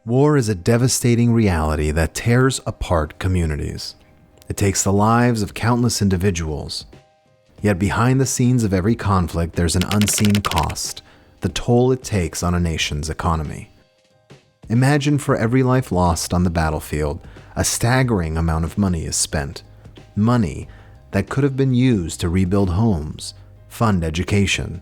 War is a devastating reality that tears apart communities. It takes the lives of countless individuals. Yet behind the scenes of every conflict, there's an unseen cost, the toll it takes on a nation's economy. Imagine for every life lost on the battlefield, a staggering amount of money is spent. Money that could have been used to rebuild homes, fund education,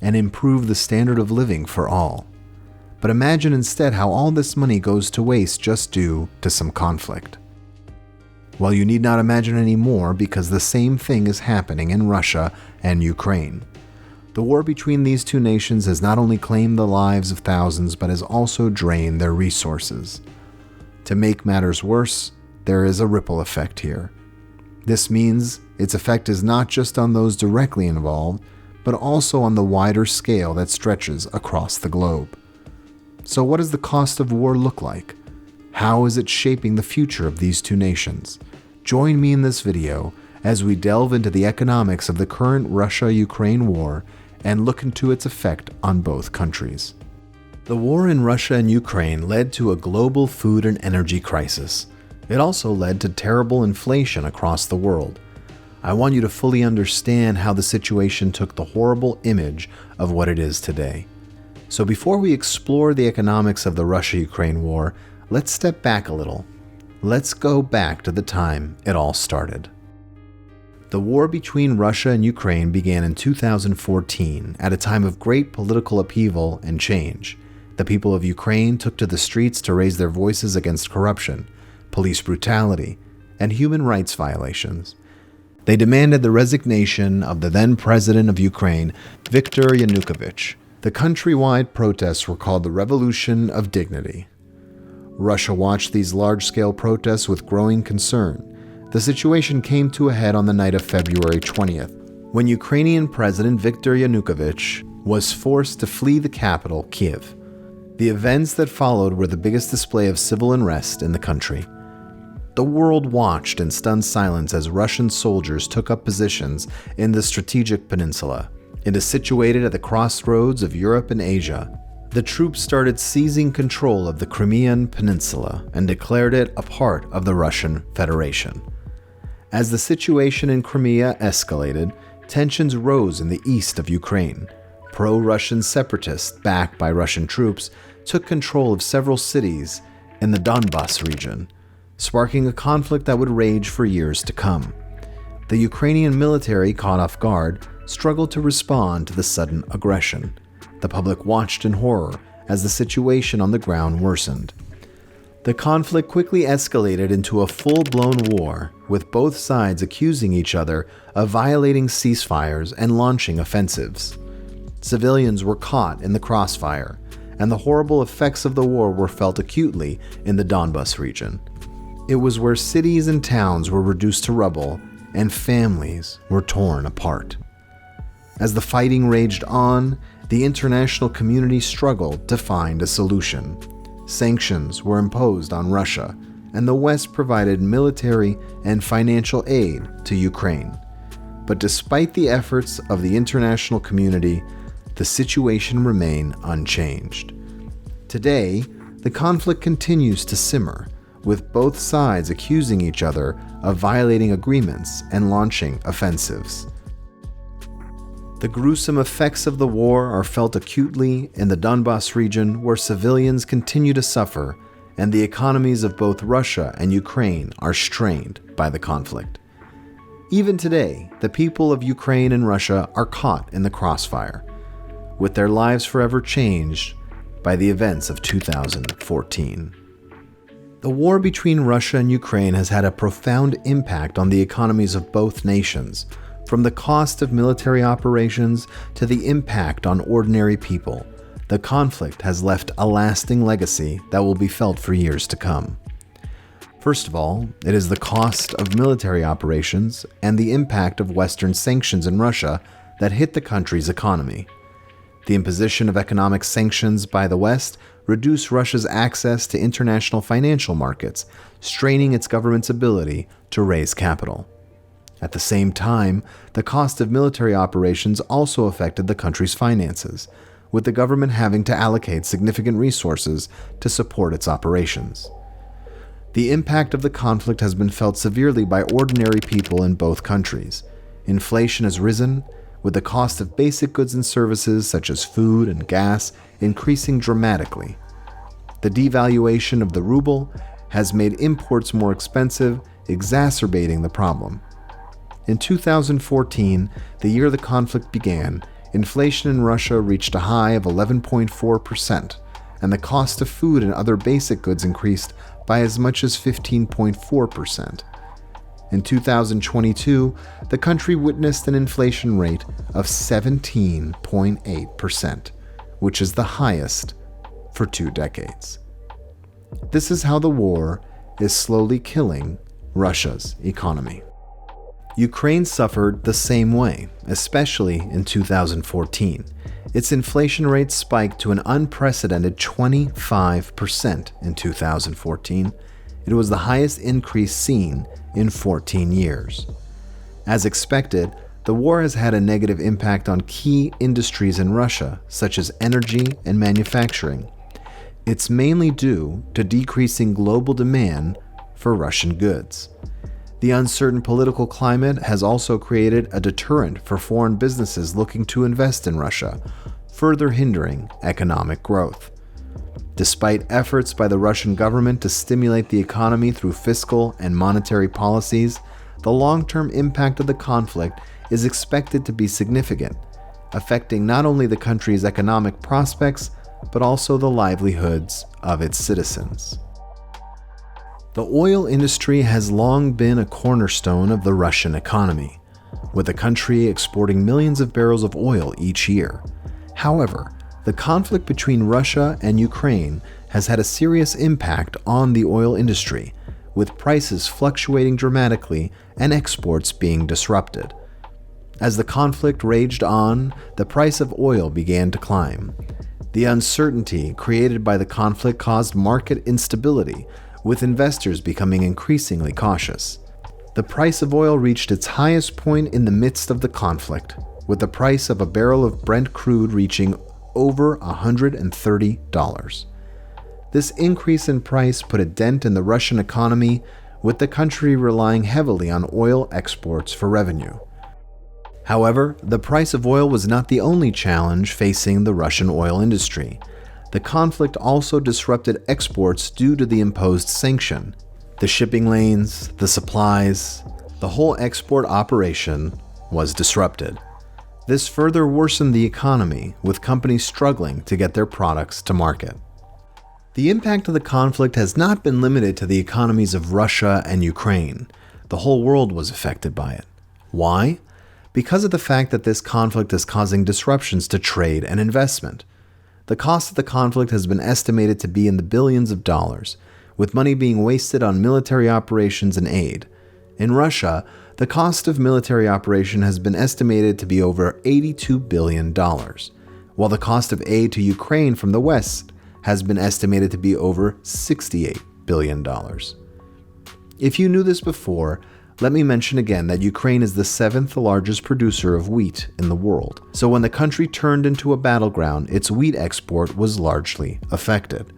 and improve the standard of living for all. But imagine instead how all this money goes to waste just due to some conflict. Well, you need not imagine any more, because the same thing is happening in Russia and Ukraine. The war between these two nations has not only claimed the lives of thousands, but has also drained their resources. To make matters worse, there is a ripple effect here. This means its effect is not just on those directly involved, but also on the wider scale that stretches across the globe. So what does the cost of war look like? How is it shaping the future of these two nations? Join me in this video as we delve into the economics of the current Russia-Ukraine war and look into its effect on both countries. The war in Russia and Ukraine led to a global food and energy crisis. It also led to terrible inflation across the world. I want you to fully understand how the situation took the horrible image of what it is today. So before we explore the economics of the Russia-Ukraine war, let's step back a little. Let's go back to the time it all started. The war between Russia and Ukraine began in 2014 at a time of great political upheaval and change. The people of Ukraine took to the streets to raise their voices against corruption, police brutality, and human rights violations. They demanded the resignation of the then president of Ukraine, Viktor Yanukovych. The countrywide protests were called the Revolution of Dignity. Russia watched these large-scale protests with growing concern. The situation came to a head on the night of February 20th, when Ukrainian President Viktor Yanukovych was forced to flee the capital, Kiev. The events that followed were the biggest display of civil unrest in the country. The world watched in stunned silence as Russian soldiers took up positions in the strategic peninsula. It is situated at the crossroads of Europe and Asia. The troops started seizing control of the Crimean Peninsula and declared it a part of the Russian Federation. As the situation in Crimea escalated, tensions rose in the east of Ukraine. Pro-Russian separatists, backed by Russian troops, took control of several cities in the Donbas region, sparking a conflict that would rage for years to come. The Ukrainian military, caught off guard, struggled to respond to the sudden aggression. The public watched in horror as the situation on the ground worsened. The conflict quickly escalated into a full-blown war, with both sides accusing each other of violating ceasefires and launching offensives. Civilians were caught in the crossfire, and the horrible effects of the war were felt acutely in the Donbas region. It was where cities and towns were reduced to rubble and families were torn apart. As the fighting raged on, the international community struggled to find a solution. Sanctions were imposed on Russia, and the West provided military and financial aid to Ukraine. But despite the efforts of the international community, the situation remained unchanged. Today, the conflict continues to simmer, with both sides accusing each other of violating agreements and launching offensives. The gruesome effects of the war are felt acutely in the Donbas region, where civilians continue to suffer, and the economies of both Russia and Ukraine are strained by the conflict. Even today, the people of Ukraine and Russia are caught in the crossfire, with their lives forever changed by the events of 2014. The war between Russia and Ukraine has had a profound impact on the economies of both nations, from the cost of military operations to the impact on ordinary people. The conflict has left a lasting legacy that will be felt for years to come. First of all, it is the cost of military operations and the impact of Western sanctions in Russia that hit the country's economy. The imposition of economic sanctions by the West reduced Russia's access to international financial markets, straining its government's ability to raise capital. At the same time, the cost of military operations also affected the country's finances. with the government having to allocate significant resources to support its operations. The impact of the conflict has been felt severely by ordinary people in both countries. Inflation has risen, with the cost of basic goods and services such as food and gas increasing dramatically. The devaluation of the ruble has made imports more expensive, exacerbating the problem. In 2014, the year the conflict began, inflation in Russia reached a high of 11.4%, and the cost of food and other basic goods increased by as much as 15.4%. In 2022, the country witnessed an inflation rate of 17.8%, which is the highest for 2 decades. This is how the war is slowly killing Russia's economy. Ukraine suffered the same way, especially in 2014. Its inflation rate spiked to an unprecedented 25% in 2014. It was the highest increase seen in 14 years. As expected, the war has had a negative impact on key industries in Russia, such as energy and manufacturing. It's mainly due to decreasing global demand for Russian goods. The uncertain political climate has also created a deterrent for foreign businesses looking to invest in Russia, further hindering economic growth. Despite efforts by the Russian government to stimulate the economy through fiscal and monetary policies, the long-term impact of the conflict is expected to be significant, affecting not only the country's economic prospects, but also the livelihoods of its citizens. The oil industry has long been a cornerstone of the Russian economy, with the country exporting millions of barrels of oil each year. However, the conflict between Russia and Ukraine has had a serious impact on the oil industry, with prices fluctuating dramatically and exports being disrupted. As the conflict raged on, the price of oil began to climb. The uncertainty created by the conflict caused market instability, with investors becoming increasingly cautious. The price of oil reached its highest point in the midst of the conflict, with the price of a barrel of Brent crude reaching over $130. This increase in price put a dent in the Russian economy, with the country relying heavily on oil exports for revenue. However, the price of oil was not the only challenge facing the Russian oil industry. The conflict also disrupted exports due to the imposed sanction. The shipping lanes, the supplies, the whole export operation was disrupted. This further worsened the economy, with companies struggling to get their products to market. The impact of the conflict has not been limited to the economies of Russia and Ukraine. The whole world was affected by it. Why? Because of the fact that this conflict is causing disruptions to trade and investment. The cost of the conflict has been estimated to be in the billions of dollars, with money being wasted on military operations and aid. In Russia, the cost of military operation has been estimated to be over $82 billion, while the cost of aid to Ukraine from the West has been estimated to be over $68 billion. If you knew this before, let me mention again that Ukraine is the 7th largest producer of wheat in the world. So when the country turned into a battleground, its wheat export was largely affected.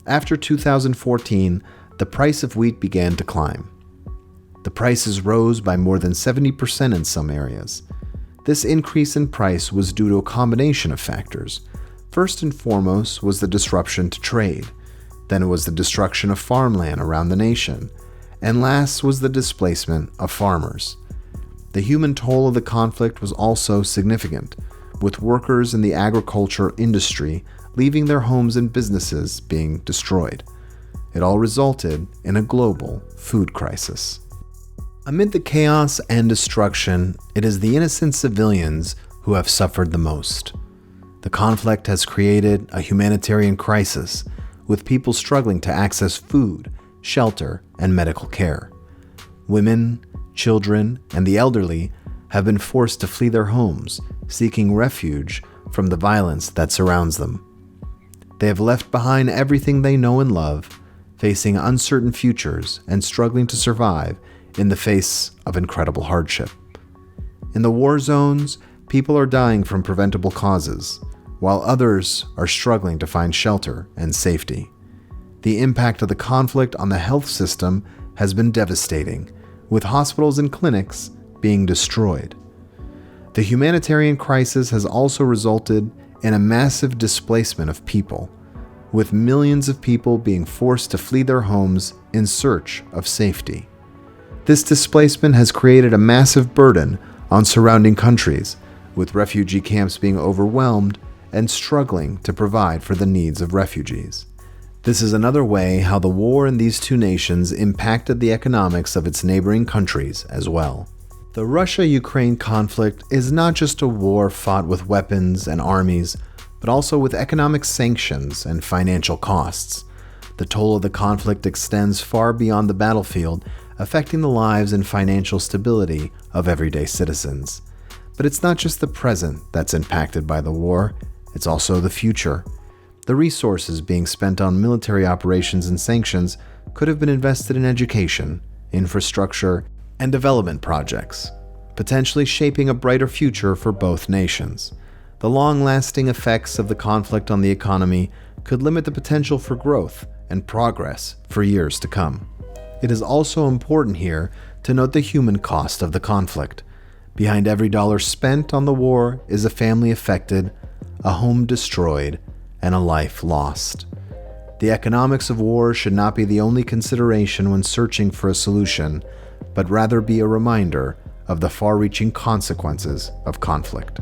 After 2014, the price of wheat began to climb. The prices rose by more than 70% in some areas. This increase in price was due to a combination of factors. First and foremost was the disruption to trade. Then it was the destruction of farmland around the nation. And last was the displacement of farmers. The human toll of the conflict was also significant, with workers in the agriculture industry leaving their homes and businesses being destroyed. It all resulted in a global food crisis. Amid the chaos and destruction, it is the innocent civilians who have suffered the most. The conflict has created a humanitarian crisis, with people struggling to access food, shelter, and medical care. Women, children, and the elderly have been forced to flee their homes, seeking refuge from the violence that surrounds them. They have left behind everything they know and love, facing uncertain futures and struggling to survive in the face of incredible hardship. In the war zones, people are dying from preventable causes. while others are struggling to find shelter and safety. The impact of the conflict on the health system has been devastating, with hospitals and clinics being destroyed. The humanitarian crisis has also resulted in a massive displacement of people, with millions of people being forced to flee their homes in search of safety. This displacement has created a massive burden on surrounding countries, with refugee camps being overwhelmed and struggling to provide for the needs of refugees. This is another way how the war in these two nations impacted the economics of its neighboring countries as well. The Russia-Ukraine conflict is not just a war fought with weapons and armies, but also with economic sanctions and financial costs. The toll of the conflict extends far beyond the battlefield, affecting the lives and financial stability of everyday citizens. But it's not just the present that's impacted by the war, it's also the future. The resources being spent on military operations and sanctions could have been invested in education, infrastructure, and development projects, potentially shaping a brighter future for both nations. The long-lasting effects of the conflict on the economy could limit the potential for growth and progress for years to come. It is also important here to note the human cost of the conflict. Behind every dollar spent on the war is a family affected, a home destroyed, and a life lost. The economics of war should not be the only consideration when searching for a solution, but rather be a reminder of the far-reaching consequences of conflict.